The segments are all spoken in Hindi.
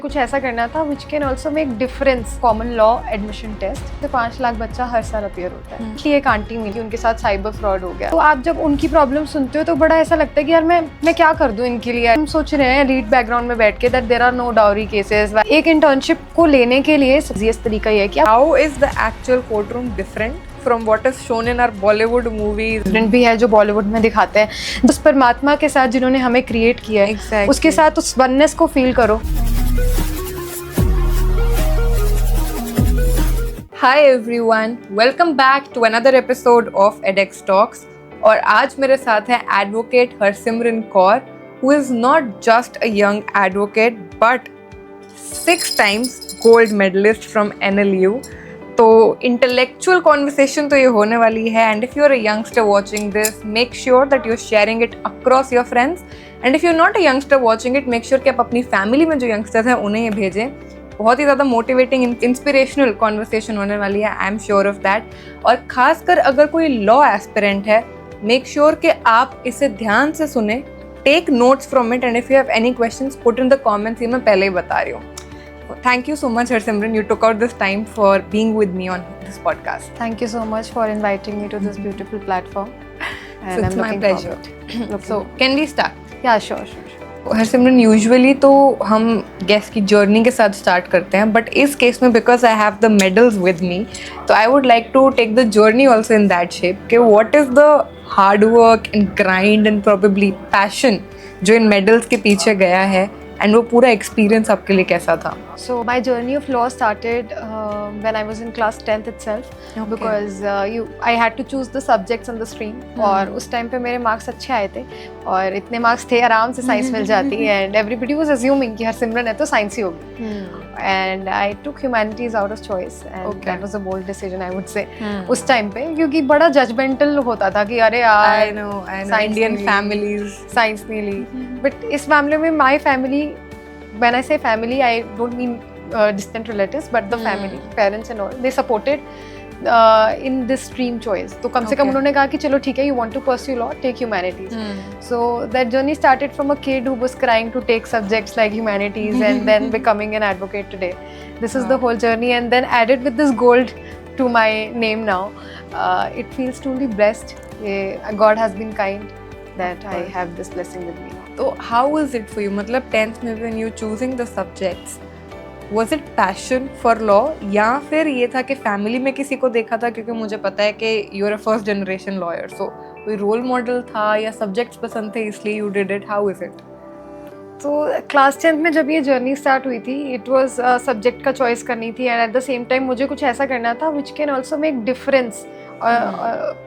कुछ ऐसा करना था which can also make difference. Common law admission test तो 5 लाख बच्चा हर साल अपियर होता है। इसलिए एक आंटी मिली, उनके साथ साइबर फ्रॉड हो गया। तो आप जब उनकी प्रॉब्लम सुनते हो तो बड़ा ऐसा लगता है कि यार मैं क्या कर दूं इनके लिए। हम सोच रहे हैं लीड बैकग्राउंड में बैठ के that there are no dowry cases. एक इंटर्नशिप को लेने के लिए इजीएस्ट तरीका ये है कि how is the actual court room different from what is shown in our Bollywood movies? Different भी है जो बॉलीवुड में दिखाते हैं। उस परमात्मा के साथ जिन्होंने हमें क्रिएट किया है Exactly. उसके साथ उस वननेस को फील करो। Hi everyone, welcome back to another episode of edX Talks. और आज मेरे साथ है advocate Harsimran Kaur, who is not just a young advocate but 6 times gold medalist from NLU. तो इंटेलेक्चुअल कॉन्वर्सेशन तो ये होने वाली है। And if you are a youngster watching this, make sure that you are sharing it across your friends. And if you are not a youngster watching it, make sure कि आप अपनी फैमिली में जो यंगस्टर्स हैं उन्हें ये भेजें। बहुत ही ज़्यादा मोटिवेटिंग इंस्पिरेशनल कॉन्वर्सेशन होने वाली है, I am sure of that. और खासकर अगर कोई लॉ एस्पिरेंट है, मेक श्योर कि आप इसे ध्यान से सुने, take notes from it, and if you have any questions put in the comments. ये मैं पहले ही बता रही हूँ। Thank you so much, Harsimran. You took out this time for being with me on this podcast. Thank you so much for inviting me to this beautiful platform. And So it's my pleasure. So can we start? Yeah, sure. Harsimran, usually तो हम गेस्ट की जर्नी के साथ स्टार्ट करते हैं, बट इस केस में because I have the medals with me, तो I would like to take the journey also in that shape कि what is the hard work and grind and probably passion जो इन मेडल्स के पीछे गया है, एंड वो पूरा एक्सपीरियंस आपके लिए कैसा था? So my journey of law started when I was in class 10th itself. Okay. Because I had to choose the subjects on the stream. और उस टाइम पे मेरे मार्क्स अच्छे आए थे और इतने मार्क्स थे आराम से साइंस मिल जाती है। एंड एवरीबडी वाज अज्यूमिंग कि हरसिमरन है तो साइंस ही होगी। And I took humanities out of choice and that was a bold decision, I would say उस टाइम पे, क्योंकि बड़ा जजमेंटल होता था कि अरे यार I know Indian families science नहीं ली। बट इस मामले में my family, when I say family, I don't mean distant relatives, but the family, parents and all, they supported in this stream choice. तो कम से कम उन्होंने कहा कि चलो ठीक है, you want to pursue law, take humanities. So that journey started from a kid who was crying to take subjects like humanities and then becoming an advocate today. This is the whole journey, and then added with this gold to my name now. It feels truly blessed. God has been kind that I have this blessing with me. तो how is it for you? मतलब 10th में when you choosing the subjects, was it passion for law या फिर ये था कि फैमिली में किसी को देखा था? क्योंकि मुझे पता है कि you are a first generation lawyer, so कोई रोल मॉडल था या सब्जेक्ट्स पसंद थे इसलिए you did it? How is it? तो क्लास 10th में जब ये जर्नी स्टार्ट हुई थी, इट वाज सब्जेक्ट का चॉइस करनी थी and eight the same time मुझे कुछ ऐसा करना था which can also make difference.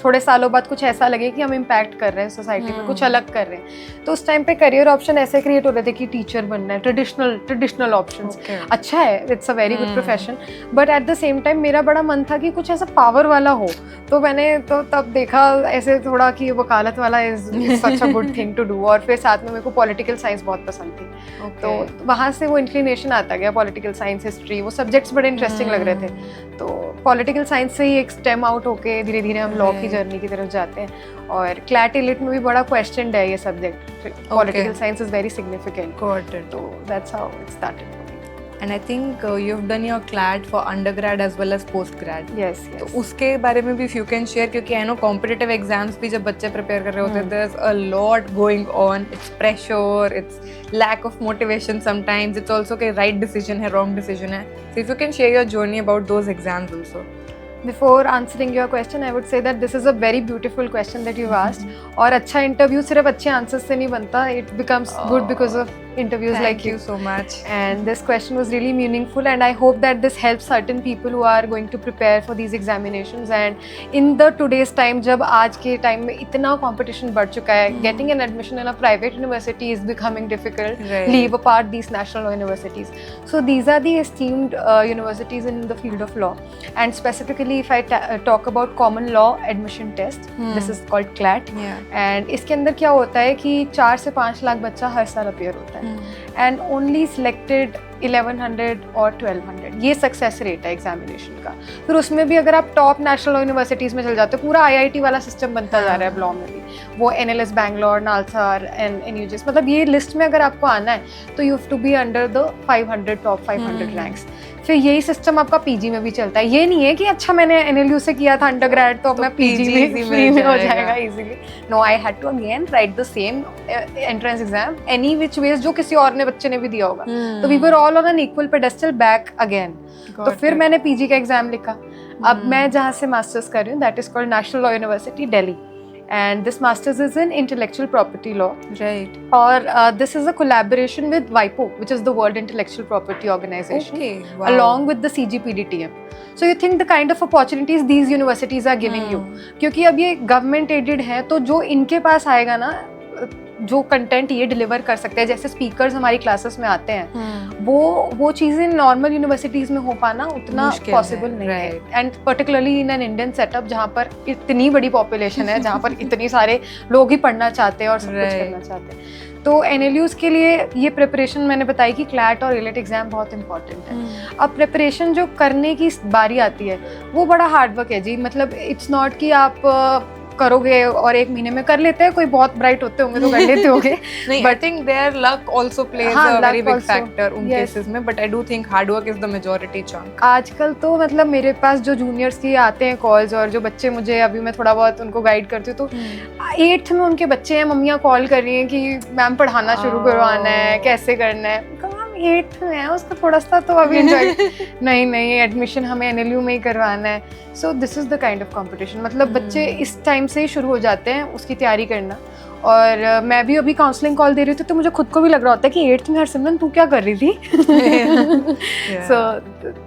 थोड़े सालों बाद कुछ ऐसा लगे कि हम इम्पैक्ट कर रहे हैं सोसाइटी में, कुछ अलग कर रहे हैं। तो उस टाइम पे करियर ऑप्शन ऐसे क्रिएट हो रहे थे कि टीचर बनना है, ट्रेडिशनल ऑप्शंस। अच्छा है, it's a very good profession, but at the same time मेरा बड़ा मन था कि कुछ ऐसा पावर वाला हो। तो मैंने तो तब देखा ऐसे थोड़ा कि वकालत वाला is such a good thing to do. और फिर साथ में मेरे को पॉलिटिकल साइंस बहुत पसंद थी, तो वहाँ से वो इंक्लिनेशन आता गया। पॉलिटिकल साइंस, हिस्ट्री, वो सब्जेक्ट्स बड़े इंटरेस्टिंग लग रहे थे। तो पॉलिटिकल साइंस से ही एक स्टेम आउट होके धीरे धीरे हम लॉ की जर्नी की तरफ जाते हैं। और क्लैट इलिट में भी बड़ा क्वेश्चन है ये subject. Political science is very significant. तो that's how it started. And I think you've done your CLAT for undergrad as well as postgrad. Yes. तो उसके बारे में भी if you can share, क्योंकि I know competitive exams भी जब बच्चे prepare कर रहे होते हैं, there's a lot going on. It's pressure, it's lack of motivation sometimes. It's also कि right decision है, wrong decision है. So if you can share your journey about those exams also. Before answering your question, I would say that this is a very beautiful question that you've asked. और अच्छा इंटरव्यू सिर्फ अच्छे आंसर्स से नहीं बनता. It becomes good because of interviews like you. Thank you so much. And this question was really meaningful, and I hope that this helps certain people who are going to prepare for these examinations. And in the today's time, जब आज के टाइम में इतना competition बढ़ चुका है, getting an admission in a private university is becoming difficult. Right. Leave apart these national law universities. So these are the esteemed universities in the field of law. And specifically, if I talk about common law admission test, this is called CLAT. And इसके अंदर क्या होता है कि 4 से 5 लाख बच्चा हर साल अपीयर होता है, and only selected 1100 और 1200, ये सक्सेस रेट है एग्जामिनेशन का। फिर उसमें भी अगर आप टॉप नेशनल यूनिवर्सिटीज़ में चल जाते हो, पूरा IIT वाला सिस्टम बनता जा रहा है ब्लॉ में भी, वो NLS Bangalore, NALSAR and NUJs, मतलब ये लिस्ट में अगर आपको आना है तो you have to be under the 500 top 500 ranks. फिर यही सिस्टम आपका PG में भी चलता है। ये नहीं है कि अच्छा मैंने NLU से किया था अंडरग्रेड तो अब मैं PG में फ्री में हो जाएगा easily. No, I had to again write the same entrance exam any which ways जो किसी और ने बच्चे ने भी दिया होगा। तो we were all on an equal pedestal back again. तो फिर मैंने PG का एग्जाम लिखा। अब मैं जहाँ से मास्टर्स कर रही हूँ that is called national law university Delhi, and this master's is in intellectual property law, right? Or this is a collaboration with WIPO, which is the World Intellectual Property Organization, Okay, wow. along with the CGPDTM. So you think the kind of opportunities these universities are giving you, क्योंकि अब ये government aided है, तो जो इनके पास आएगा ना, जो कंटेंट ये डिलीवर कर सकते हैं, जैसे स्पीकर्स हमारी क्लासेस में आते हैं, वो चीज़ें नॉर्मल यूनिवर्सिटीज़ में हो पाना उतना पॉसिबल नहीं है। And particularly in an Indian setup जहाँ पर इतनी बड़ी पॉपुलेशन है, जहाँ पर इतने सारे लोग ही पढ़ना चाहते हैं और सब कुछ करना चाहते हैं। तो NLUs के लिए ये प्रिपरेशन मैंने बताई कि क्लैट और रिलेट एग्जाम बहुत इंपॉर्टेंट है। अब प्रिपरेशन जो करने की बारी आती है वो बड़ा हार्ड वर्क है जी। मतलब इट्स नॉट कि आप करोगे और 1 महीने में कर लेते हैं, कोई बहुत ब्राइट होते होंगे तो कर लेते होंगे। नहीं, I think their luck also plays a very big factor उन केसेस में, but I do think hard work is the majority chunk। आजकल तो मतलब मेरे पास जो जूनियर्स की आते हैं कॉल्स और जो बच्चे मुझे अभी मैं थोड़ा बहुत उनको गाइड करती हूँ, तो 8th में उनके बच्चे हैं, मम्मियाँ कॉल कर रही हैं कि मैम पढ़ाना शुरू करवाना है, कैसे करना है। 8th में है, उसका थोड़ा सा तो अभी नहीं एडमिशन हमें NLU में ही करवाना है। सो this is the kind of competition. मतलब बच्चे इस टाइम से ही शुरू हो जाते हैं उसकी तैयारी करना। और मैं भी अभी काउंसलिंग कॉल दे रही थी तो मुझे खुद को भी लग रहा होता है कि 8th में हरसिमरन तू क्या कर रही थी। सो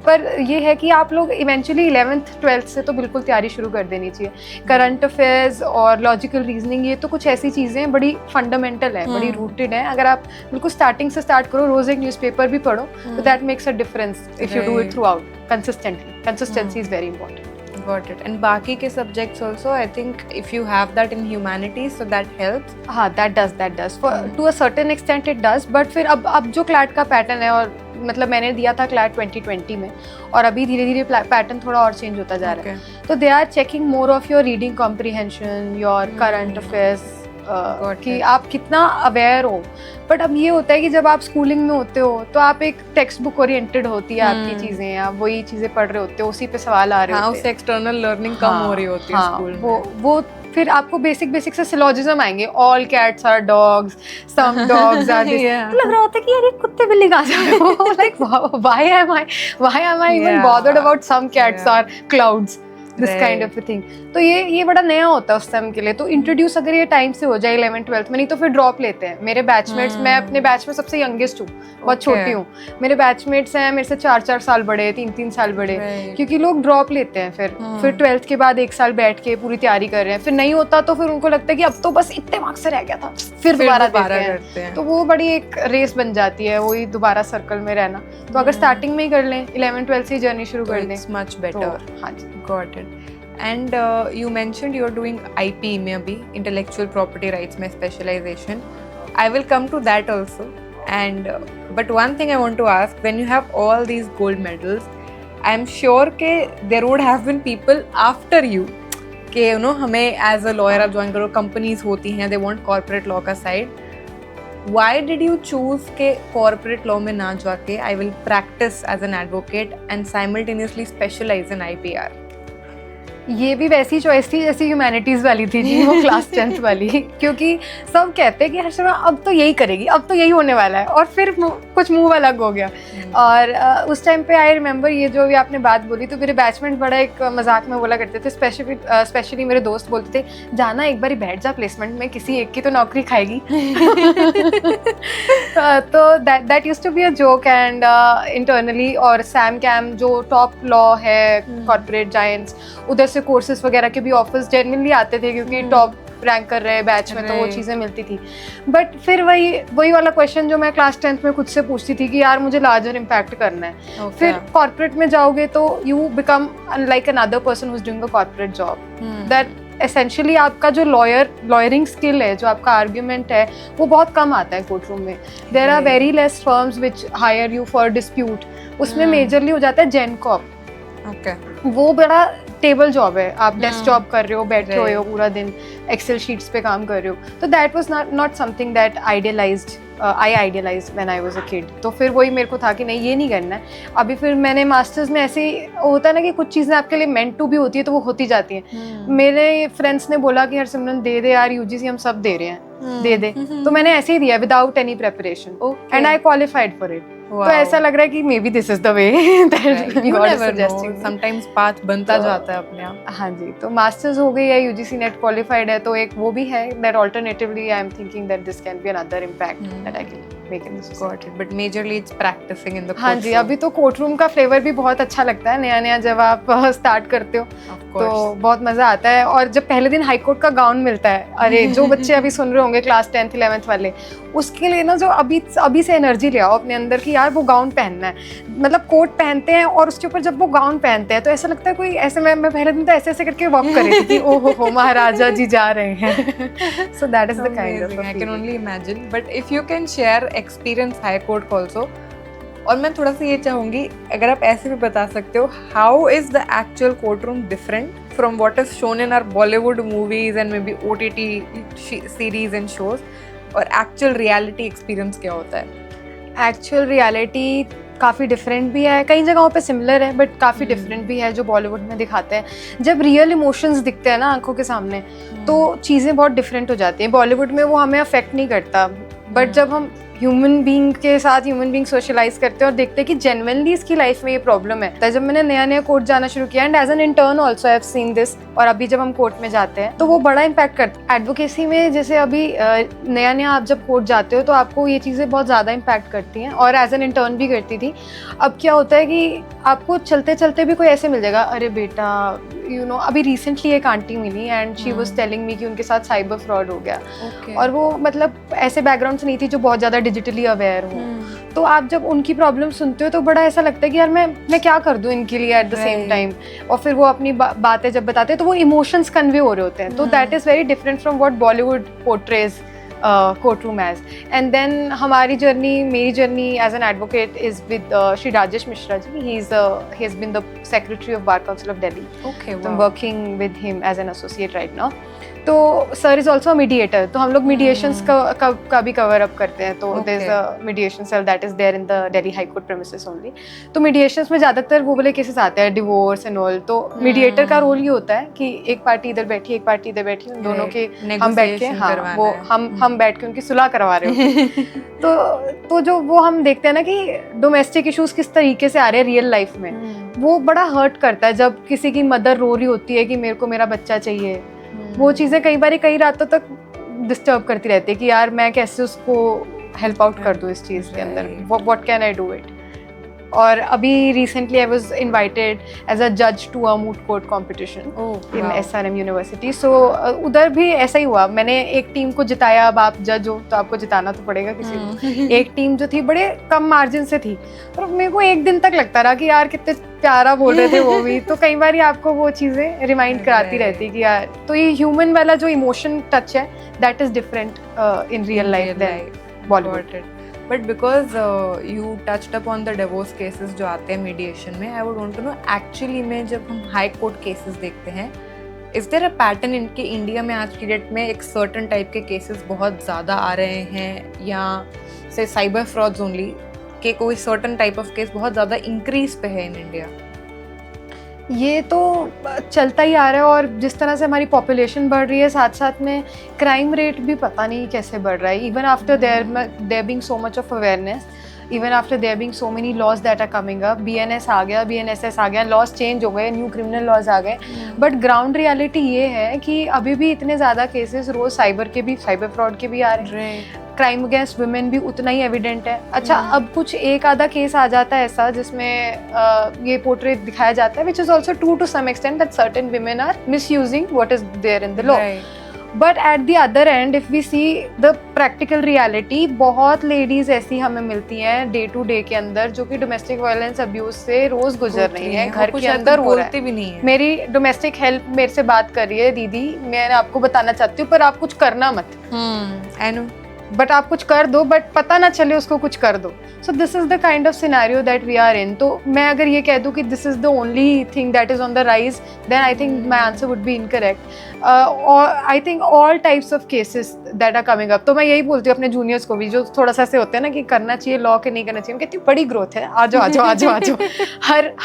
पर ये है कि आप लोग इवेंचुअली 11th 12th से तो बिल्कुल तैयारी शुरू कर देनी चाहिए। करंट अफेयर्स और लॉजिकल रीजनिंग, ये तो कुछ ऐसी चीज़ें हैं बड़ी फंडामेंटल है, बड़ी रूटेड है। अगर आप बिल्कुल स्टार्टिंग से स्टार्ट करो, रोज एक न्यूज़पेपर भी पढ़ो, तो that makes a difference if you do it through out consistently. Consistency is very important. Got it. And बाकी के subjects also, I think if you have that in humanities, so that helps. हाँ, that does. To a certain extent it does. But फिर अब जो क्लैट का पैटर्न है, और मतलब मैंने दिया था क्लैट 2020 में, और अभी धीरे धीरे पैटर्न थोड़ा और चेंज होता जा रहा है। तो they are checking more of your reading comprehension, your current affairs, कि आप कितना अवेयर हो। बट अब ये होता है कि जब आप स्कूलिंग में होते हो तो आप एक टेक्स्ट बुक ओरिएंटेड होती है आपकी चीजें, आप वही चीजें पढ़ रहे होते हो, उसी पे सवाल आ रहे होते हैं। उससे एक्सटर्नल लर्निंग कम हो रही होती है स्कूल में। वो फिर आपको बेसिक से सिलोजिज्म आएंगे, all cats are dogs, some dogs are this. लग रहा होता है कि यार ये कुत्ते बिल्ली कहाँ जा रहे हो, like why am I even bothered about some cats are clouds, this kind of thing. तो ये बड़ा नया होता है उस टाइम के लिए। तो इंट्रोड्यूस अगर ये टाइम से हो जाए 11th 12th में, नहीं तो फिर ड्रॉप लेते हैं। मेरे बैचमेट्स, मैं अपने बैच में सबसे यंगेस्ट हूँ, बहुत छोटी हूँ। मेरे बैचमेट्स हैं मेरे से 4-4 साल बड़े, 3-3 साल बड़े, क्योंकि लोग ड्रॉप लेते हैं। फिर 12th के बाद 1 साल बैठ के पूरी तैयारी कर रहे हैं, फिर नहीं होता तो फिर उनको लगता है कि अब तो बस इतने मार्क्स से रह गया था, फिर दोबारा देते हैं। तो वो बड़ी एक रेस बन जाती है, वही दोबारा सर्कल में रहना। तो अगर स्टार्टिंग में ही कर लें, 11th 12th से जर्नी शुरू कर दें, मच बेटर। हाँ जी, got it. And you mentioned you're doing IP में अभी, intellectual property rights में specialization. I will come to that also. And but one thing I want to ask, when you have all these gold medals, I'm sure के there would have been people after you कि you know हमें as a lawyer आप join करो, companies होती हैं, they want corporate law का side. Why did you choose के corporate law में ना जाके I will practice as an advocate and simultaneously specialize in IPR? ये भी वैसी चॉइस थी जैसी ह्यूमैनिटीज वाली थी जी, वो क्लास 10th वाली। क्योंकि सब कहते हैं कि हर्षिमा अब तो यही करेगी, अब तो यही होने वाला है, और फिर कुछ मुंह अलग हो गया। और उस टाइम पे आई रिमेंबर ये जो भी आपने बात बोली, तो मेरे बैचमेट बड़ा एक मजाक में बोला करते थे, स्पेशली मेरे दोस्त बोलते थे, जाना एक बार ही बैठ जा प्लेसमेंट में, किसी एक की तो नौकरी खाएगी। तो that used to be a joke. And internally और सैम कैम जो टॉप लॉ है, कॉर्पोरेट जायंट्स, उधर से कोर्सेज वगैरह के भी ऑफर्स जेन्युइनली आते थे, क्योंकि टॉप रैंक कर रहे बैच में, तो वो चीज़ें मिलती थी। बट फिर वही वाला क्वेश्चन जो मैं क्लास 10th में खुद से पूछती थी कि यार मुझे लार्जर इम्पैक्ट करना है। फिर कॉर्पोरेट में जाओगे तो you become like another person who is doing a corporate job, that essentially आपका जो लॉयरिंग स्किल है, जो आपका आर्ग्यूमेंट है, वो बहुत कम आता है कोर्ट रूम में. There are very less firms which hire you for dispute. उसमें मेजरली हो जाता है जेन कॉप. ओके. वो बड़ा टेबल जॉब है, आप डेस्क जॉब कर रहे हो, बैठे हुए हो पूरा दिन, एक्सेल शीट्स पे काम कर रहे हो. तो that was not something that I idealised when I was a kid. तो फिर वही मेरे को था कि नहीं, ये नहीं करना है. अभी फिर मैंने मास्टर्स में ऐसे होता है ना कि कुछ चीज़ें आपके लिए मेंट टू भी होती है तो वो होती जाती हैं. मेरे फ्रेंड्स ने बोला कि हरसिमरन दे दे यार, यूजीसी हम सब दे रहे हैं, दे दे. तो मैंने ऐसे ही दिया without any preparation, and I qualified for it. तो ऐसा लग रहा है कि may be this is the way that God is suggesting. Sometimes path बनता जाता है अपने आप. हाँ जी, तो मास्टर्स हो गई है, यूजीसी नेट क्वालिफाइड है, तो एक वो भी है that alternatively I am thinking that this can be another impact that I can make in this. Got it. But majorly it's practicing in the. हाँ जी, अभी तो कोर्ट रूम का फ्लेवर भी बहुत अच्छा लगता है, नया नया जब आप स्टार्ट करते हो तो बहुत मजा आता है. और जब पहले दिन हाई कोर्ट का गाउन मिलता है, अरे जो बच्चे अभी सुन रहे होंगे क्लास 10th 11th वाले, उसके लिए ना जो अभी से एनर्जी ले आओ अपने अंदर की यार वो गाउन पहनना है. मतलब कोट पहनते हैं और उसके ऊपर जब वो गाउन पहनते हैं तो ऐसा लगता है कोई ऐसे, मैं पहले दिन तो ऐसे ऐसे करके वॉक कर रही थी कि ओहो हो महाराजा जी जा रहे हैं. So that is the kind of, I can only imagine. But if you can share experience high court also. और मैं थोड़ा सा ये चाहूंगी, अगर आप ऐसे भी बता सकते हो, how is the actual court room different from what is shown in our Bollywood movies and maybe OTT series and shows, और एक्चुअल रियलिटी एक्सपीरियंस क्या होता है? एक्चुअल रियलिटी काफ़ी डिफरेंट भी है, कई जगहों पे सिमिलर है बट काफ़ी डिफरेंट भी है जो बॉलीवुड में दिखाते हैं. जब रियल इमोशंस दिखते हैं ना आंखों के सामने तो चीज़ें बहुत डिफरेंट हो जाती हैं. बॉलीवुड में वो हमें अफेक्ट नहीं करता, बट जब हम ह्यूमन बीइंग के साथ ह्यूमन बीइंग सोशलाइज करते हैं और देखते हैं कि जेन्युइनली इसकी लाइफ में ये प्रॉब्लम है. तो जब मैंने नया कोर्ट जाना शुरू किया, and as an intern also I have seen this, और अभी जब हम कोर्ट में जाते हैं तो वो बड़ा इम्पैक्ट करता है. एडवोकेसी में जैसे अभी नया आप जब कोर्ट जाते हो तो आपको ये चीज़ें बहुत ज़्यादा इम्पैक्ट करती हैं, और एज एन इंटर्न भी करती थी. अब क्या होता है कि आपको चलते चलते भी कोई ऐसे मिल जाएगा, अरे बेटा अभी रिसेंटली एक आंटी मिली and she was telling me कि उनके साथ साइबर फ्रॉड हो गया. और वो मतलब ऐसे बैकग्राउंड से नहीं थी जो बहुत ज़्यादा डिजिटली अवेयर हो. तो आप जब उनकी प्रॉब्लम सुनते हो तो बड़ा ऐसा लगता है कि यार मैं क्या कर दूं इनके लिए एट द सेम टाइम. और फिर वो अपनी बातें जब बताते हैं तो वो इमोशंस कन्वे हो रहे होते हैं. तो that is very different from what Bollywood portrays courtroom as. And then मेरी journey as an advocate is with Shri Rajesh Mishra ji. He has been the secretary of Bar Council of Delhi. Okay, wow. So I'm working with him as an associate right now. तो सर इज ऑल्सो मीडिएटर, तो हम लोग मीडिएशंस का भी कवर अप करते हैं. तो there is a mediation cell that is there in the Delhi high court premises only. तो मीडिएशंस में ज़्यादातर वो वाले केसेस आते हैं, डिवोर्स एंड ऑल. तो मीडिएटर का रोल ये होता है कि एक पार्टी इधर बैठी, एक पार्टी इधर बैठी, उन दोनों के हम बैठ के, हाँ वो हम बैठ के उनकी सुलह करवा रहे हो. तो जो वो हम देखते हैं ना कि डोमेस्टिक इशूज किस तरीके से आ रहे हैं रियल लाइफ में, वो बड़ा हर्ट करता है. जब किसी की मदर रो रही होती है कि मेरे को मेरा बच्चा चाहिए, वो चीज़ें कई रातों तक डिस्टर्ब करती रहती है कि यार मैं कैसे उसको हेल्प आउट कर दूँ इस चीज़ के अंदर, what can I do it. और अभी recently I was invited as a जज to a moot court competition in SRM university. So उधर भी ऐसा ही हुआ, मैंने एक टीम को जिताया. अब आप जज हो तो आपको जिताना तो पड़ेगा किसी को. एक टीम जो थी बड़े कम मार्जिन से थी, और मेरे को एक दिन तक लगता रहा कि यार कितने प्यारा बोल रहे थे वो भी. तो कई बार आपको वो चीज़ें रिमाइंड कराती रहती कि यार, तो ये ह्यूमन वाला जो इमोशन टच है that is different in real life then Bollywood. But because you touched upon the divorce cases जो आते हैं मीडिएशन में, I would want to know actually में जब हम हाई कोर्ट केसेस देखते हैं, इज देयर अ पैटर्न इनके इंडिया में आज की डेट में एक सर्टन टाइप के केसेस बहुत ज़्यादा आ रहे हैं, या से साइबर फ्रॉड्स ओनली के कोई सर्टन टाइप ऑफ केस बहुत ज़्यादा इंक्रीज पे है इन इंडिया? ये तो चलता ही आ रहा है, और जिस तरह से हमारी पॉपुलेशन बढ़ रही है साथ साथ में क्राइम रेट भी पता नहीं कैसे बढ़ रहा है. Even after there being so much of awareness, even after there being so many laws that are coming up, BNS आ गया, BNSS आ गया, लॉज चेंज हो गए, न्यू क्रिमिनल लॉज आ गए. बट ग्राउंड रियलिटी ये है कि अभी भी इतने ज़्यादा केसेस रोज साइबर फ्रॉड के भी आ रहे हैं. क्राइम अगेंस्ट वुमेन भी उतना ही एविडेंट है. अच्छा, अब कुछ एक आधा केस आ जाता है ऐसा जिसमें ये पोर्ट्रेट दिखाया जाता है, which is also true to some extent, that certain women are misusing what is there in the law. But at the other end if we see the practical reality, बहुत लेडीज ऐसी हमें मिलती हैं डे टू डे के अंदर जो कि डोमेस्टिक वायलेंस अब्यूज से रोज गुजर रही हैं, घर के अंदर हो रहा है। भी नहीं है। मेरी डोमेस्टिक हेल्प मेरे से बात कर रही है, दीदी मैं आपको बताना चाहती हूँ पर आप कुछ करना मत, आई नो, बट आप कुछ कर दो, बट पता ना चले उसको कुछ कर दो। So this is the kind of scenario that we are in. तो मैं अगर ये कह दूं कि this is the only thing that is on the rise, then I think my answer would be incorrect. और I think all types of cases that are coming up, तो मैं यही बोलती हूँ अपने जूनियर्स को भी जो थोड़ा सा ऐसे होते हैं ना कि करना चाहिए लॉ के नहीं करना चाहिए, कितनी बड़ी ग्रोथ है, आ जाओ आ जाओ आ जाओ आ जाओ।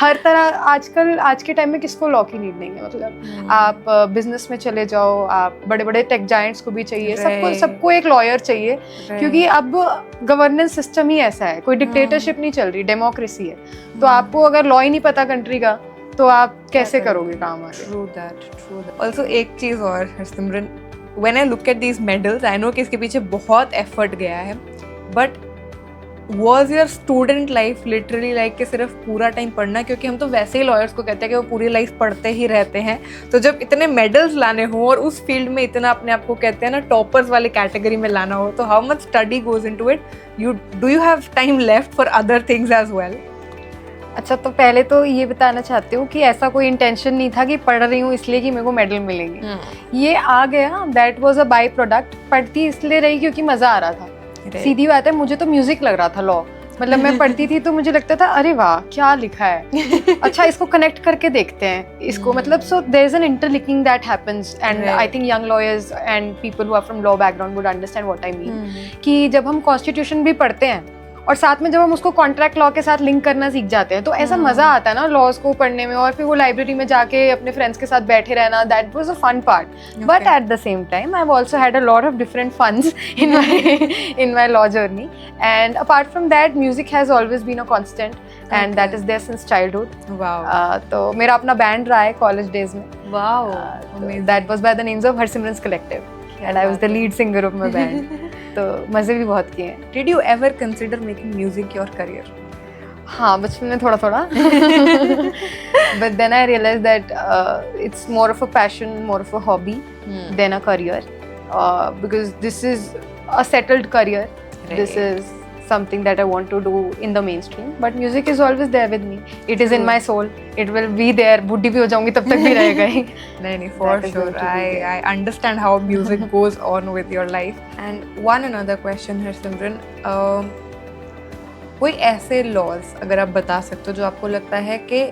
हर तरह आजकल आज के टाइम में किसको लॉ की नीड नहीं है, मतलब आप बिजनेस में चले जाओ, आप बड़े बड़े टेक जायंट्स को भी चाहिए, सबको एक लॉयर चाहिए, क्योंकि अब गवर्नेंस सिस्टम ही ऐसा है, कोई डिक्टेटरशिप नहीं चल रही, डेमोक्रेसी है। तो आपको अगर लॉ ही नहीं पता कंट्री का तो आप कैसे करोगे काम आगे? True that. ऑल्सो एक चीज और Simran, when I look at these medals I know कि इसके पीछे बहुत एफर्ट गया है, but was your student life literally like कि सिर्फ पूरा टाइम पढ़ना? क्योंकि हम तो वैसे ही लॉयर्स को कहते हैं कि वो पूरी लाइफ पढ़ते ही रहते हैं, तो जब इतने मेडल्स लाने हो और उस फील्ड में इतना अपने आप को कहते हैं ना टॉपर्स वाली कैटेगरी में लाना हो, तो how much study goes into it? Do you have time left for other things as well? अच्छा, तो पहले तो ये बताना चाहती हूँ कि ऐसा कोई इंटेंशन नहीं था कि पढ़ रही हूँ इसलिए कि मेरे को मेडल मिलेंगे। ये आ गया, that was a by product. पढ़ती इसलिए रही क्योंकि मजा आ रहा था। सीधी बात है, मुझे तो म्यूजिक लग रहा था लॉ, मतलब मैं पढ़ती थी तो मुझे लगता था अरे वाह क्या लिखा है, अच्छा इसको कनेक्ट करके देखते हैं इसको, मतलब so there is an interlinking that happens and I think young lawyers and people who are from law background would understand what I mean. कि जब हम कॉन्स्टिट्यूशन भी पढ़ते हैं और साथ में जब हम उसको कॉन्ट्रैक्ट लॉ के साथ लिंक करना सीख जाते हैं तो ऐसा मजा आता है ना लॉज को पढ़ने में, और फिर वो लाइब्रेरी में जाके अपने फ्रेंड्स के साथ बैठे रहना, that was a fun part. But at the same time I have also had a lot of different funs in my law journey, and apart from that music has always been a constant and that is there since childhood. Wow. तो मेरा अपना बैंड रहा है कॉलेज डेज में। Wow. That was by the names of Harsimran's Collective and I was the lead singer of my band. तो मजे भी बहुत किए हैं। Did you ever consider making music your career? हाँ, बचपन में थोड़ा थोड़ा but then I realized that it's more of a passion, more of a hobby than a career, because this is a settled career. Right. This is something that I want to do in the mainstream, but music is always there with me. It is in my soul. It will be there. बुढ़ी भी हो जाऊंगी तब तक भी रहेगा ही। नहीं, for sure. I understand how music goes on with your life. And one another question है सिमरन, कोई ऐसे लॉज अगर आप बता सकते हो जो आपको लगता है कि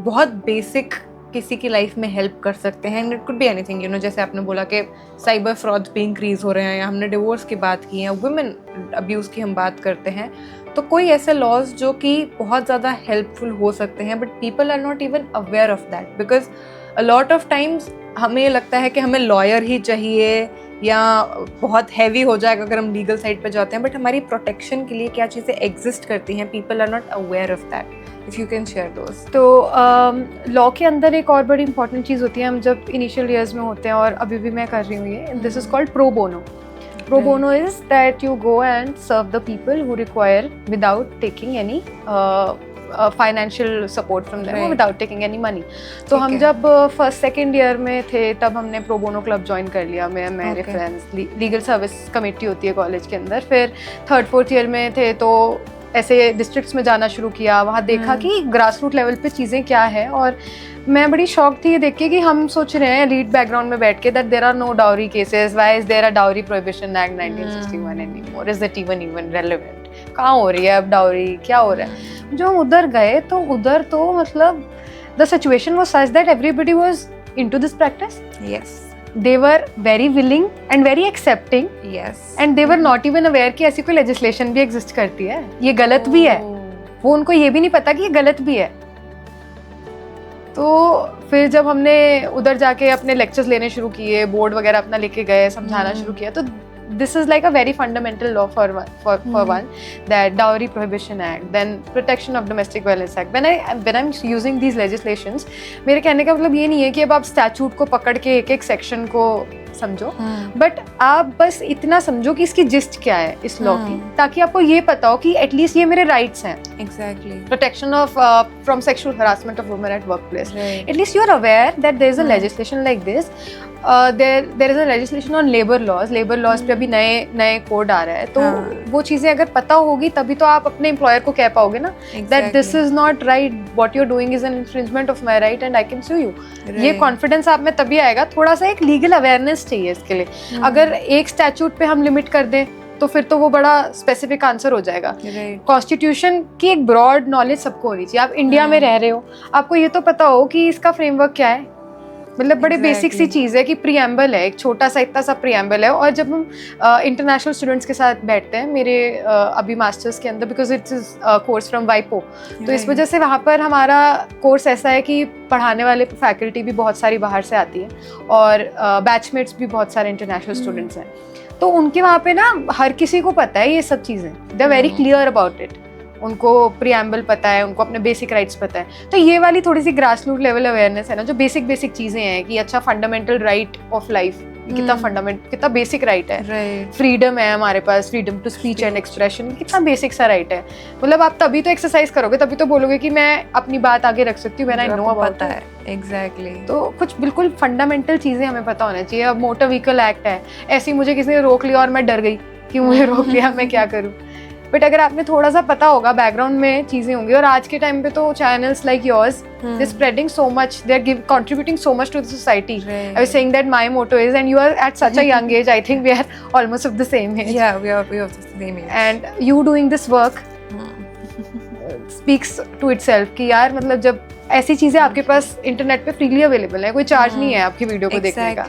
बहुत बेसिक किसी की लाइफ में हेल्प कर सकते हैं, and it could be anything, you know, जैसे आपने बोला कि साइबर फ्रॉड्स भी इंक्रीज हो रहे हैं, या हमने डिवोर्स की बात की है, वुमेन अब्यूज़ की हम बात करते हैं, तो कोई ऐसे लॉज जो कि बहुत ज़्यादा हेल्पफुल हो सकते हैं but people are not even aware of that, because a lot of times हमें लगता है कि हमें लॉयर ही चाहिए या बहुत हैवी हो जाएगा अगर हम लीगल साइड पे जाते हैं, बट हमारी प्रोटेक्शन के लिए क्या चीज़ें एग्जिस्ट करती हैं, people are not aware of that, if you can share those. तो लॉ के अंदर एक और बड़ी इंपॉर्टेंट चीज़ होती है, हम जब इनिशियल ईयर्स में होते हैं और अभी भी मैं कर रही हूँ ये, this is called pro bono. Pro bono is that you go and serve the people who require without taking any financial support from them, or without taking any money. तो हम जब फर्स्ट सेकेंड ईयर में थे तब हमने प्रो बोनो क्लब ज्वाइन कर लिया, मेरे फ्रेंड्स, लीगल सर्विस कमेटी होती है कॉलेज के अंदर. फिर थर्ड फोर्थ ईयर में थे तो ऐसे डिस्ट्रिक्ट्स में जाना शुरू किया, वहाँ देखा कि ग्रास रूट लेवल पे चीज़ें क्या है, और मैं बड़ी शॉक थी ये देख के कि हम सोच रहे हैं लीड बैकग्राउंड में बैठ के that there are no dowry cases, why is there a dowry prohibition act 1961 anymore, is it even relevant, कहाँ हो रही है अब डाउरी, क्या हो रहा है. जो हम उधर गए तो उधर तो मतलब the situation was such that everybody was into this practice. Yes, they were very willing and very accepting. yes, and they were not even aware कि ऐसी कोई legislation भी exist करती है, ये गलत भी है, वो उनको ये भी नहीं पता कि ये गलत भी है. तो फिर जब हमने उधर जाके अपने लेक्चर्स लेने शुरू किए, बोर्ड वगैरह अपना लेके गए, समझाना शुरू किया, तो this is like a very fundamental law for one, that dowry prohibition act, then protection of domestic violence act. when I'm using these legislations, मेरे कहने का मतलब ये नहीं है कि अब आप स्टैचूट को पकड़ के एक एक सेक्शन को समझो, बट आप बस इतना समझो कि इसकी जिस्ट क्या है इस लॉ की, ताकि आपको ये पता हो कि एटलीस्ट ये मेरे राइट्स हैं. Exactly. Protection of from sexual harassment of women at workplace. Right. At least you are aware that there is a legislation like this. There is a legislation on labor laws. Labor laws पे अभी नए कोड आ रहा है, तो वो चीजें अगर पता होगी तभी तो आप अपने एम्प्लॉयर को कह पाओगे ना that this is not right, what you're doing is an infringement of my right and I can sue you. ये कॉन्फिडेंस आप में तभी आएगा. थोड़ा सा एक लीगल अवेयरनेस चाहिए इसके लिए. अगर एक स्टैट्यूट पे हम लिमिट कर दें तो फिर तो वो बड़ा स्पेसिफिक आंसर हो जाएगा. कॉन्स्टिट्यूशन की एक ब्रॉड नॉलेज सबको होनी चाहिए. आप इंडिया में रह रहे हो, आपको ये तो पता हो कि इसका फ्रेमवर्क क्या है. मतलब बड़े बेसिक सी चीज़ है कि प्रीएम्बल है, एक छोटा सा इतना सा प्रीएम्बल है. और जब हम इंटरनेशनल स्टूडेंट्स के साथ बैठते हैं मेरे अभी मास्टर्स के अंदर, बिकॉज इट्स कोर्स फ्रॉम वाइपो, तो इस वजह से वहाँ पर हमारा कोर्स ऐसा है कि पढ़ाने वाले फैकल्टी भी बहुत सारी बाहर से आती है और बैचमेट्स भी बहुत सारे इंटरनेशनल स्टूडेंट्स हैं. तो उनके वहाँ पे ना हर किसी को पता है ये सब चीज़ें. They are very clear about it. उनको प्रीएम्बल पता है, उनको अपने बेसिक राइट्स पता है. तो ये वाली थोड़ी सी ग्रासरूट लेवल अवेयरनेस है ना, जो बेसिक चीजें हैं कि अच्छा फंडामेंटल राइट ऑफ लाइफ कितना बेसिक राइट है. फ्रीडम है हमारे पास, freedom to speech and expression, कितना बेसिक सा राइट है. मतलब आप तभी तो एक्सरसाइज करोगे, तभी तो बोलोगे कि मैं अपनी बात आगे रख सकती हूँ when I know about it. Exactly. तो कुछ बिल्कुल फंडामेंटल चीजें हमें पता होना चाहिए. अब मोटर व्हीकल एक्ट है, ऐसे मुझे किसी ने रोक लिया और मैं डर गई कि मुझे रोक लिया, मैं क्या करूँ. बट अगर आपने थोड़ा सा पता होगा, बैकग्राउंड में चीजें होंगी. और आज के टाइम पे तो channels like yours, they spreading so much, they are contributing so much to the society. I was saying that my motto is, and you are at such a young age, I think we are almost of the same age. या we are of the same age. And you doing this work speaks to itself कि यार मतलब जब ऐसी चीजें आपके पास इंटरनेट पे फ्रीली अवेलेबल है, कोई चार्ज नहीं है आपकी वीडियो को देखने का,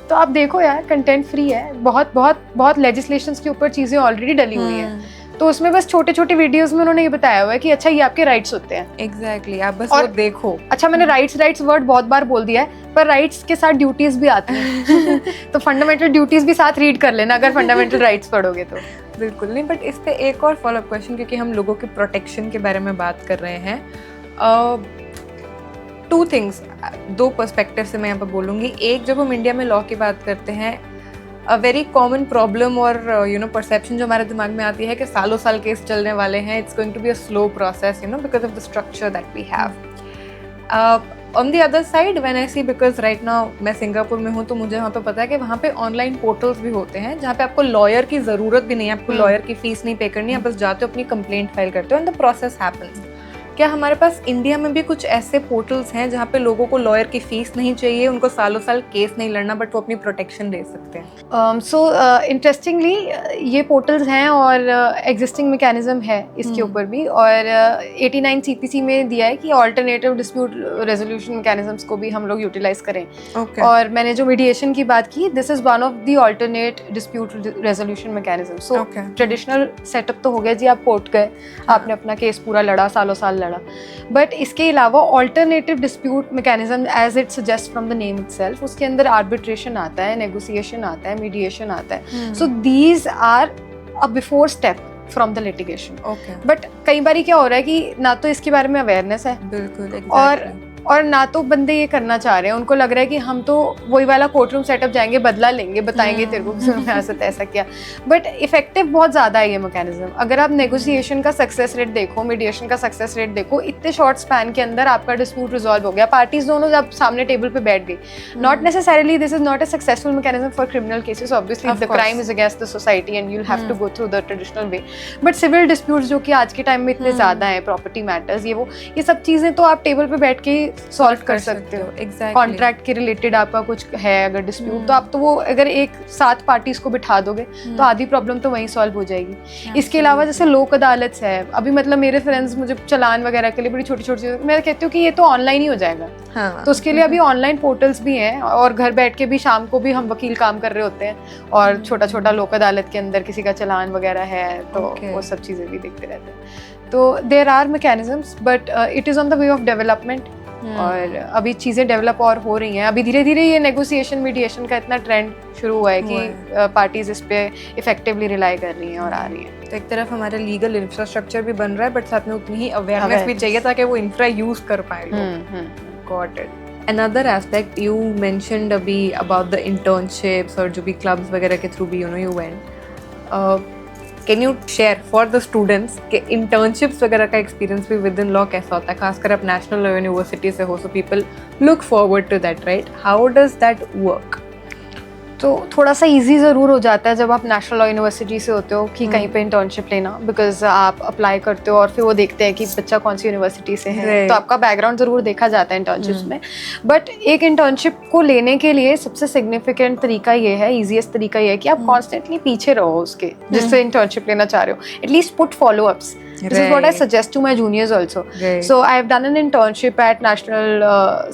तो आप देखो यार, कंटेंट फ्री है. बहुत बहुत बहुत लेजिस्लेशंस के ऊपर चीजें ऑलरेडी डली हुई हैं. तो उसमें बस छोटे छोटे वीडियोस में उन्होंने ये बताया हुआ है कि अच्छा ये आपके राइट्स होते हैं. एग्जैक्टली. आप बस वो देखो. अच्छा मैंने राइट्स वर्ड बहुत बार बोल दिया है, पर राइट्स के साथ ड्यूटीज भी आती हैं. तो फंडामेंटल ड्यूटीज भी साथ रीड कर लेना अगर फंडामेंटल राइट्स पढ़ोगे तो. बिल्कुल नहीं. बट इस पे एक और फॉलोअप क्वेश्चन, क्योंकि हम लोगों के प्रोटेक्शन के बारे में बात कर रहे हैं. 2 थिंग्स, 2 पर्सपेक्टिव से मैं यहाँ पर बोलूँगी. एक, जब हम इंडिया में लॉ की बात करते हैं, अ वेरी कॉमन प्रॉब्लम और परसेप्शन जो हमारे दिमाग में आती है कि सालों साल केस चलने वाले हैं. It's going to be a slow process, because of the structure that we have. On the other side when I see, because right now मैं सिंगापुर में हूँ, तो मुझे वहाँ पे पता है कि वहाँ पे ऑनलाइन पोर्टल्स भी होते हैं जहाँ पे आपको लॉयर की ज़रूरत भी नहीं है. आपको लॉयर की फीस नहीं पे करनी है, आप बस जाते हो, अपनी कंप्लेंट फाइल करते हो, एंड द प्रोसेस हैपन्स. क्या हमारे पास इंडिया में भी कुछ ऐसे पोर्टल्स हैं जहाँ पे लोगों को लॉयर की फीस नहीं चाहिए, उनको सालों साल केस नहीं लड़ना, बट वो अपनी प्रोटेक्शन ले सकते हैं? सो इंटरेस्टिंगली ये पोर्टल्स हैं और एग्जिस्टिंग मैकेनिज्म है इसके ऊपर भी. और 89 CPC में दिया है कि ऑल्टरनेटिव डिस्प्यूट रेजोल्यूशन मैकेनिज्म्स को भी हम लोग यूटिलाइज करें. और मैंने जो मीडिएशन की बात की, this is one of the alternate dispute resolution mechanism. So traditional setup तो हो गया जी, आप कोर्ट गए, आपने अपना केस पूरा लड़ा, सालों साल लड़ा. बट इसके अलावा alternative dispute mechanism as it suggest from the name itself, उसके अंदर आर्बिट्रेशन आता है, नेगोशिएशन आता है, मीडिएशन आता है. So these are a before step from the litigation. But कई बार क्या हो रहा है कि ना तो इसके बारे में अवेयरनेस है, बिल्कुल, और ना तो बंदे ये करना चाह रहे हैं. उनको लग रहा है कि हम तो वही वाला कोर्ट रूम सेटअप जाएंगे, बदला लेंगे, बताएंगे तेरे को ऐसा किया. बट इफेक्टिव बहुत ज़्यादा है ये मैकेनिज्म. अगर आप नेगोशिएशन का सक्सेस रेट देखो, मीडिएशन का सक्सेस रेट देखो, इतने शॉर्ट स्पैन के अंदर आपका डिस्प्यूट रिजॉल्व हो गया. पार्टीज दोनों जब सामने टेबल पे बैठ गई. Not necessarily this is not a successful mechanism for criminal cases. Obviously the crime is against the society and you will have to go through the traditional way. But civil disputes जो कि आज के टाइम में इतने ज़्यादा हैं, प्रॉपर्टी मैटर्स, ये सब चीज़ें तो आप टेबल पे बैठ के सॉल्व कर सकते हो. कॉन्ट्रैक्ट के रिलेटेड आपका कुछ है अगर डिस्प्यूट, तो आप तो वो अगर एक 7 पार्टीज को बिठा दोगे तो आधी प्रॉब्लम तो वहीं सॉल्व हो जाएगी. इसके अलावा जैसे लोक अदालत है, अभी मतलब मेरे फ्रेंड्स मुझे चलान वगैरह के लिए बड़ी छोटी छोटी, मैं कहती हूँ कि ये तो ऑनलाइन ही हो जाएगा. तो उसके लिए अभी ऑनलाइन पोर्टल्स भी हैं, और घर बैठ के भी शाम को भी हम वकील काम कर रहे होते हैं, और छोटा छोटा लोक अदालत के अंदर किसी का चलान वगैरह है तो वो सब चीज़ें भी देखते रहते हैं. तो there are mechanisms, but it is on the way of development. और अभी चीज़ें डेवलप और हो रही हैं. अभी धीरे धीरे ये नेगोशिएशन मीडिएशन का इतना ट्रेंड शुरू हुआ है कि पार्टीज इस पे इफेक्टिवली रिलाई कर रही हैं और आ रही हैं. तो एक तरफ हमारा लीगल इंफ्रास्ट्रक्चर भी बन रहा है, बट साथ में उतनी ही अवेयरनेस भी चाहिए ताकि वो इंफ्रा यूज कर पाए लोग. Got it. another aspect you mentioned अभी about the internships और जो भी clubs वगैरह के through भी you went. Can you share for the students कि internships वगैरह का experience भी within law कैसा होता है, खासकर आप national university से हो, so people look forward to that, right? How does that work? तो थोड़ा सा इजी ज़रूर हो जाता है जब आप नेशनल लॉ यूनिवर्सिटी से होते हो कि कहीं पे इंटर्नशिप लेना, बिकॉज आप अप्लाई करते हो और फिर वो देखते हैं कि बच्चा कौन सी यूनिवर्सिटी से है, तो आपका बैकग्राउंड ज़रूर देखा जाता है इंटर्नशिप्स में. बट एक इंटर्नशिप को लेने के लिए सबसे सिग्निफिकेंट तरीका ये है, ईजीएस्ट तरीका ये है कि आप कॉन्स्टेंटली पीछे रहो उसके जिससे इंटर्नशिप लेना चाह रहे हो. At least put follow ups. This is what I suggest to my juniors also. So I have done an internship at National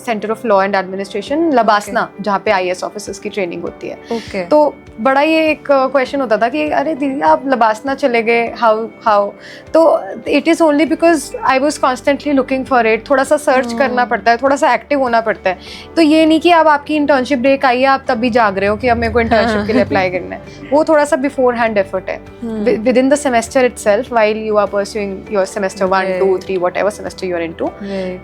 Center of Law and Administration, Labasna, जहाँ पे IAS officers की ट्रेनिंग होती है. तो बड़ा ये एक क्वेश्चन होता था कि अरे दीदी आप लबासना चले गए, हाउ. तो it is only because I was constantly looking for it. थोड़ा सा सर्च करना पड़ता है, थोड़ा सा एक्टिव होना पड़ता है. तो ये नहीं कि अब आपकी इंटर्नशिप ब्रेक आई है आप तब भी जाग रहे हो कि अब मेरे को इंटर्नशिप के लिए अप्लाई करना है. वो थोड़ा सा बिफोर हैंड एफर्ट है. Within the semester itself, while you are pursuing your semester 1, 2, 3, whatever semester you're into,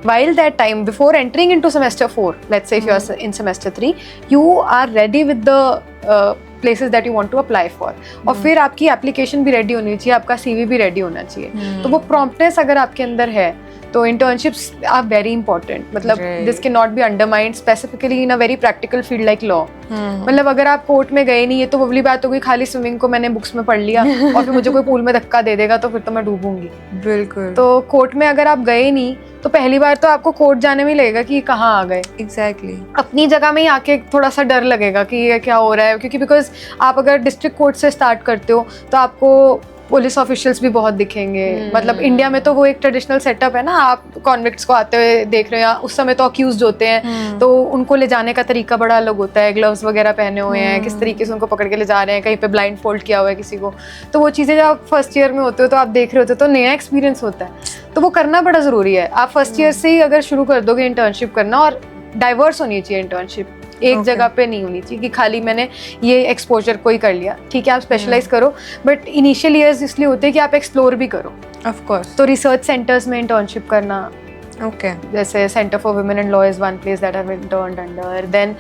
while that time before entering into semester 4, let's say if you're in semester 3, you are ready with the places that you want to apply for. और फिर आपकी एप्लीकेशन भी रेडी होनी चाहिए, आपका CV भी रेडी होना चाहिए. तो वो प्रॉम्प्टनेस अगर आपके अंदर है तो internships are very important. मतलब this cannot be undermined, specifically in a very practical field like law. मतलब अगर आप कोर्ट में गए नहीं, ये तो बबली बात होगी, खाली स्विमिंग को मैंने बुक्स में पढ़ लिया और फिर मुझे कोई पूल में धक्का दे देगा तो फिर तो मैं डूबूंगी. बिल्कुल. तो कोर्ट में अगर आप गए नहीं तो पहली बार तो आपको कोर्ट जाने में लगेगा कि कहाँ आ गए. एग्जैक्टली. अपनी जगह में ही आके थोड़ा सा डर लगेगा कि ये क्या हो रहा है, क्योंकि बिकॉज आप अगर डिस्ट्रिक्ट कोर्ट से स्टार्ट करते हो तो आपको पुलिस ऑफिशियल्स भी बहुत दिखेंगे. मतलब इंडिया में तो वो एक ट्रेडिशनल सेटअप है ना, आप कॉन्विक्ट्स को आते हुए देख रहे हो, उस समय तो अक्यूज्ड होते हैं तो उनको ले जाने का तरीका बड़ा अलग होता है. ग्लव्स वगैरह पहने हुए हैं, किस तरीके से उनको पकड़ के ले जा रहे हैं, कहीं पे ब्लाइंड फोल्ड किया हुआ है किसी को. तो वो चीज़ें जब आप फर्स्ट ईयर में होते हो तो आप देख रहे होते हो तो नया एक्सपीरियंस होता है. तो वो करना बड़ा ज़रूरी है. आप फर्स्ट ईयर से ही अगर शुरू कर दोगे इंटर्नशिप करना, और डाइवर्स होनी चाहिए इंटर्नशिप, एक जगह पे नहीं होनी चाहिए कि खाली मैंने ये एक्सपोजर को ही कर लिया. ठीक है आप स्पेशलाइज करो, बट इनिशियल ईयर्स इसलिए होते हैं कि आप एक्सप्लोर भी करो. Of course. तो रिसर्च सेंटर्स में इंटर्नशिप करना, जैसे centre for women and law is one place that I have interned under. Then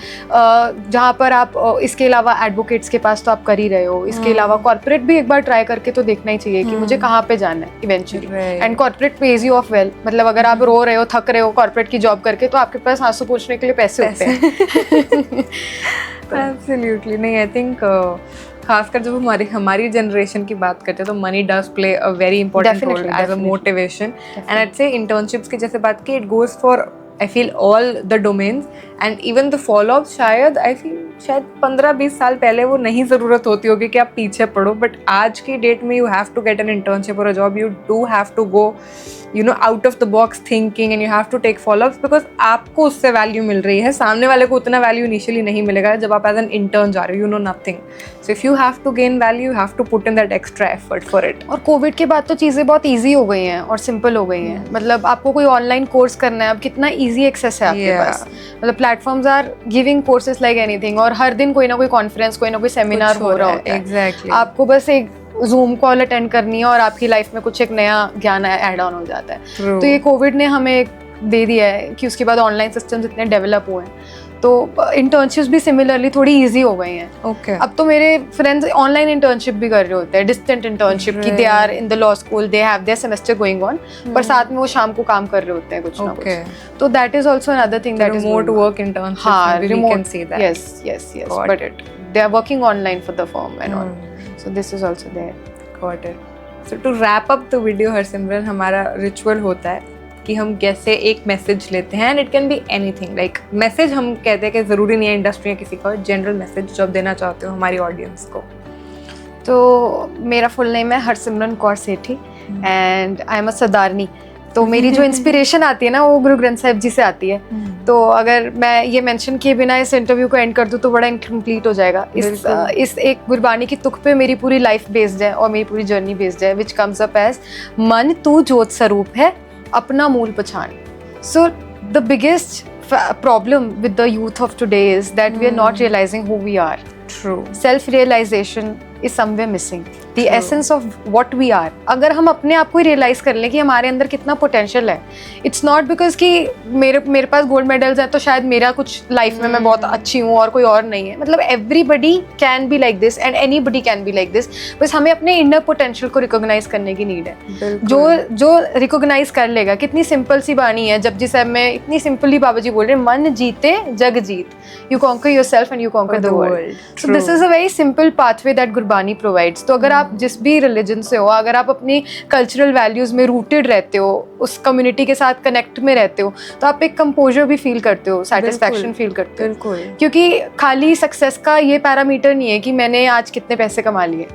जहाँ पर आप इसके अलावा एडवोकेट्स के पास तो आप कर ही रहे हो, इसके अलावा कॉर्पोरेट भी एक बार ट्राई करके तो देखना ही चाहिए कि मुझे कहाँ पे जाना है eventually. And corporate page you of well. मतलब अगर आप रो रहे हो, थक रहे हो कॉर्पोरेट की जॉब करके, तो आपके पास आंसू पोंछने के लिए पैसे होते हैं. एब्सोल्युटली. नहीं, आई थिंक खासकर जब हमारी जनरेशन की बात करते हैं तो money does play a very important role as a motivation. And I say internships की जैसे बात की, it goes for I feel all the domains and even the follow up. शायद आई फील शायद 15-20 साल पहले वो नहीं ज़रूरत होती होगी कि आप पीछे पढ़ो, बट आज की डेट में you have to get an internship और a job. You do have to go out of the box thinking and you have to take follow ups, because आपको उससे वैल्यू मिल रही है. सामने वाले को उतना वैल्यू इनिशियली नहीं मिलेगा जब आप एज एन इंटर्न जा रहे हो. You know nothing. So if you have to gain value, you have to put in that extra effort for it. और कोविड के बाद तो चीज़ें बहुत ईजी हो गई हैं और सिंपल हो गई हैं. मतलब आपको कोई ऑनलाइन कोर्स करना है, अब कितना ईजी एक्सेस है आपके पास. मतलब platforms are giving courses like anything, और हर दिन कोई ना कोई कॉन्फ्रेंस, कोई ना कोई सेमिनार हो रहा होता है. एग्जैक्टली. आपको बस एक जूम कॉल अटेंड करनी है और आपकी लाइफ में कुछ एक नया ज्ञान ऐड ऑन हो जाता है. तो ये कोविड ने हमें दे दिया है कि उसके बाद ऑनलाइन सिस्टम्स इतने डेवलप हुए हैं, तो इंटर्नशिप्स भी सिमिलरली थोड़ी इजी हो गई हैं. अब तो मेरे फ्रेंड्स ऑनलाइन इंटर्नशिप भी कर रहे होते हैं, डिस्टेंट इंटर्नशिप की. They are in the law school, they have their semester going on, पर साथ में वो शाम को काम कर रहे होते हैं कुछ ना कुछ. तो that is also another thing that is remote work internship. हाँ, we can see that. yes, but they are working online for the firm and all. So this is also there. Got it. So to wrap up the video, Harsimran, हमारा रिचुअल होता है कि हम कैसे एक मैसेज लेते हैं, and it can be anything. Like message हम कहते हैं कि ज़रूरी नहीं है इंडस्ट्री या किसी का, जनरल मैसेज जो आप देना चाहते हो हमारी ऑडियंस को. तो मेरा फुल नेम है हरसिमरन कौर सेठी एंड आई एम अ सदारनी. तो मेरी जो इंस्पिरेशन आती है ना वो गुरु ग्रंथ साहिब जी से आती है. तो अगर मैं ये मेंशन किए बिना इस इंटरव्यू को एंड कर दूँ तो बड़ा इनकम्प्लीट हो जाएगा. इस एक गुरबानी की तुक पे मेरी पूरी लाइफ बेस्ड है और मेरी पूरी जर्नी बेस्ड है, विच कम्स अप एज मन तू ज्योत स्वरूप है, अपना मूल पहचान. So the biggest problem with the youth of today is that we are not realizing who we are. True. Self realization is somewhere missing. The True. Essence of what we are. अगर हम अपने आप को ही रियलाइज कर लें कि हमारे अंदर कितना पोटेंशियल है, इट्स नॉट बिकॉज कि मेरे पास गोल्ड मेडल्स हैं तो शायद मेरा कुछ लाइफ में मैं बहुत अच्छी हूँ और कोई और नहीं है. मतलब everybody can be like this and anybody can be like this. बस हमें अपने इनर पोटेंशियल को रिकॉग्नाइज करने की नीड है. जो रिकॉग्नाइज कर लेगा. कितनी सिंपल सी बाणी है जपजी साहब में, इतनी सिंपली बाबा जी बोल रहे हैं, मन जीते जग जीत. You conquer yourself and you conquer the world. So this is a very simple pathway that Gurbani provides. तो अगर आप जिस भी रिलीजन से हो, अगर आप अपनी कल्चरल वैल्यूज में रूटेड रहते हो, उस कम्युनिटी के साथ कनेक्ट में रहते हो, तो आप एक कंपोजर भी फील करते हो, सेटिस्फैक्शन फील करते हो. बिल्कुल. क्योंकि खाली सक्सेस का ये पैरामीटर नहीं है कि मैंने आज कितने पैसे कमा लिए.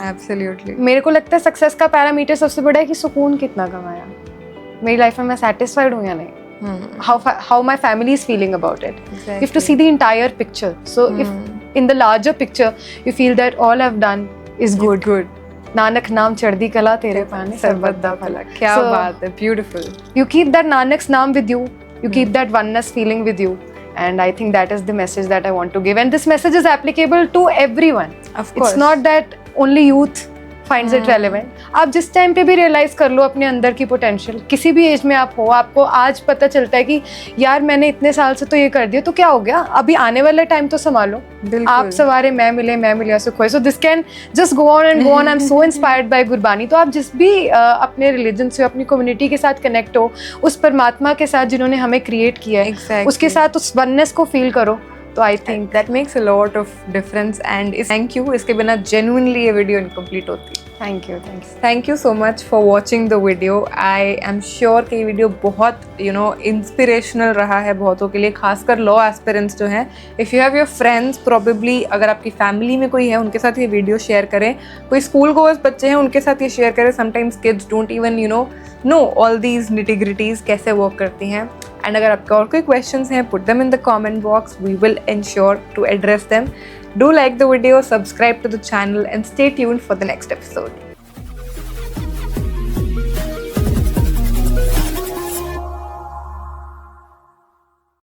एब्सोल्युटली. मेरे को लगता है सक्सेस का पैरामीटर सबसे बड़ा है कि सुकून कितना कमाया, मेरी लाइफ में मैं सेटिस्फाइड हूँ या नहीं. How my family is feeling about it. Exactly. You have to see the entire picture. So if in the larger picture you feel that all I've done is good. Nanak naam chढ़दी कला तेरे पाने सर्बत दा भला. क्या बात है. Beautiful. You keep that Nanak's naam with you. You keep that oneness feeling with you. And I think that is the message that I want to give. And this message is applicable to everyone. Of course. It's not that only youth finds it relevant. आप जिस टाइम पे भी रियलाइज कर लो अपने अंदर की पोटेंशियल, किसी भी एज में आप हो, आपको आज पता चलता है कि यार मैंने इतने साल से तो ये कर दिया, तो क्या हो गया, अभी आने वाला टाइम तो संभालो. आप सवारे मैं मिले सुख होए. So this can just go on and go on. I am so inspired by Gurbani. तो आप जिस भी अपने रिलीजन से, अपनी कम्युनिटी के साथ कनेक्ट हो, उस परमात्मा के साथ जिन्होंने हमें क्रिएट किया है, Exactly. उसके साथ उस वननेस को फील करो. तो I think that makes a lot of difference. and thank you. इसके बिना genuinely ये वीडियो इनकम्प्लीट होती. Thank you so much for watching the video. I am sure कि ये वीडियो बहुत इंस्पिरेशनल रहा है बहुतों के लिए, खासकर लॉ एस्पिरेंट्स जो हैं. If you have your friends, probably अगर आपकी फैमिली में कोई है, उनके साथ ये वीडियो शेयर करें. कोई स्कूल गोअर्स बच्चे हैं, उनके साथ ये शेयर करें. Sometimes kids don't even know all these nitty gritties कैसे वर्क करती हैं. एंड अगर आपके और कोई क्वेश्चंस हैं, put them in the comment box. We will ensure to address them. Do like the video, subscribe to the channel and stay tuned for the next episode.